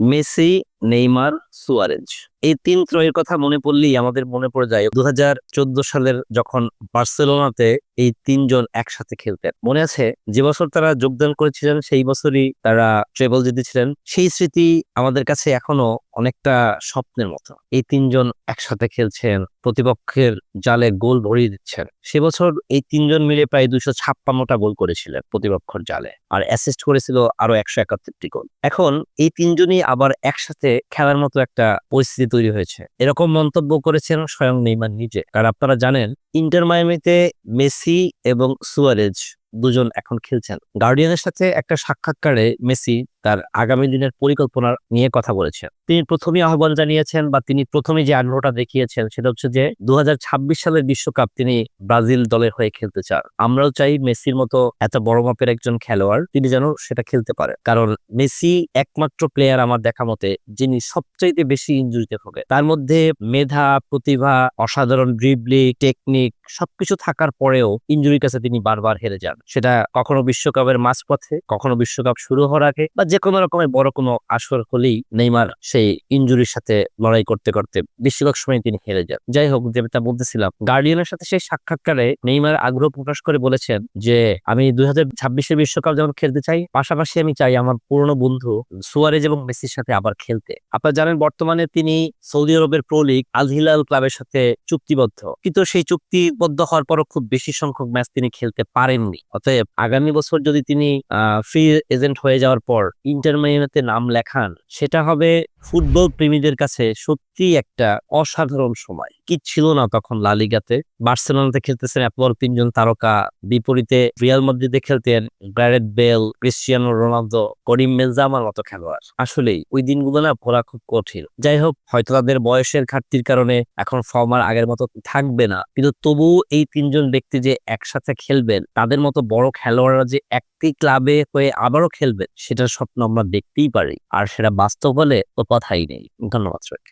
Messi, Neymar, Suarez. এই ৩ ত্রয়ীর কথা মনে পড়লেই আমাদের মনে পড়ে যায় ২০১৪ সালের যখন বার্সেলোনাতে এই ৩ জন একসাথে খেলতেন। মনে আছে? যে বছর তারা যোগদান করেছিলেন সেই বছরই তারা ট্রেবল জিতেছিলেন। সেই স্মৃতি আমাদের কাছে এখনো অনেকটা স্বপ্নের মতো। এই ৩ জন একসাথে খেলছেন, প্রতিপক্ষের জালে গোল ভরিয়ে দিচ্ছেন। সে বছর এই ৩ জন মিলে প্রায় ২৫৬টা গোল করেছিলেন প্রতিপক্ষের জালে। আর অ্যাসিস্ট করেছিল আরো ১৭১টি গোল। এখন এই ৩ জনই আবার একসাথে খেলার মতো একটা পরিস্থিতি তৈরি হয়েছে। এরকম মন্তব্য করেছেন স্বয়ং নেইমার নিজে। আর আপনারা জানেন ইন্টার মায়ামিতে মেসি এবং সুয়ারেজ দুজন এখন খেলছেন। গার্ডিয়ানের সাথে একটা সাক্ষাৎকারে মেসি তার আগামী দিনের পরিকল্পনা নিয়ে কথা বলেছেন। তিনি প্রথমেই আহ্বান জানিয়েছেন বা তিনি প্রথমে যে আগ্রহটা দেখিয়েছেন সেটা হচ্ছে যে ২০২৬ সালের বিশ্বকাপ তিনি ব্রাজিল দলের হয়ে খেলতে চান। আমরাও চাই মেসির মতো এত বড় মাপের একজন খেলোয়াড় তিনি যেন সেটা খেলতে পারে, কারণ মেসি একমাত্র প্লেয়ার আমার দেখা মতে যিনি সবচাইতে বেশি ইনজুরিতে ভোগে। তার মধ্যে মেধা, প্রতিভা, অসাধারণ ড্রিবলিং, টেকনিক সবকিছু থাকার পরেও ইনজুরির কাছে তিনি বারবার হেরে যান। সেটা কখনো বিশ্বকাপের মাঝপথে, কখনো বিশ্বকাপ শুরু হওয়ার আগে বা যে কোনো রকমের বড় কোনো আসর হলেই নেইমার সেই ইনজুরির সাথে লড়াই করতে করতে বেশিরভাগ সময় তিনি হেরে যান। যাই হোক, যেটা বলতেছিলাম, গার্ডিয়ানের সাথে সেই সাক্ষাৎকারে নেইমার আগ্রহ প্রকাশ করে বলেছেন যে আমি ২০২৬-এর বিশ্বকাপ যেমন খেলতে চাই, পাশাপাশি আমি চাই আমার পুরনো বন্ধু সুয়ারেজ এবং মেসির সাথে আবার খেলতে। আপনারা জানেন বর্তমানে তিনি সৌদি আরবের প্রো লিগ আল হিলাল ক্লাবের সাথে চুক্তিবদ্ধ, কিন্তু সেই চুক্তিবদ্ধ হওয়ার পরও খুব বেশি সংখ্যক ম্যাচ তিনি খেলতে পারেননি। অতএব আগামী বছর যদি তিনি ফ্রি এজেন্ট হয়ে যাওয়ার পর ইন্টার মিয়ামিতে নাম লেখান, সেটা হবে ফুটবল প্রেমীদের কাছে সত্যি একটা অসাধারণ সময়। কি ছিল না তখন লা লিগাতে? বার্সেলোনাতে খেলতেছেন এত বড় ৩ জন তারকা, বিপরীতে রিয়াল মাদ্রিদে খেলতেন গ্যারেথ বেল, ক্রিস্টিয়ানো রোনালদো, করিম বেনজেমার মতো খেলোয়াড়। আসলেই ওই দিনগুলো না ভোলা খুব কঠিন। যাই হোক, হয়তো তাদের বয়সের ঘাটতির কারণে এখন ফর্ম আর আগের মতো থাকবে না, কিন্তু তবুও এই ৩ জন ব্যক্তি যে একসাথে খেলবেন, তাদের মতো বড় খেলোয়াড়রা যে একটি ক্লাবে হয়ে আবারও খেলবেন, সেটার স্বপ্ন আমরা দেখতেই পারি। আর সেটা বাস্তব হলে তো কথাই নেই। ধন্যবাদ সবাইকে।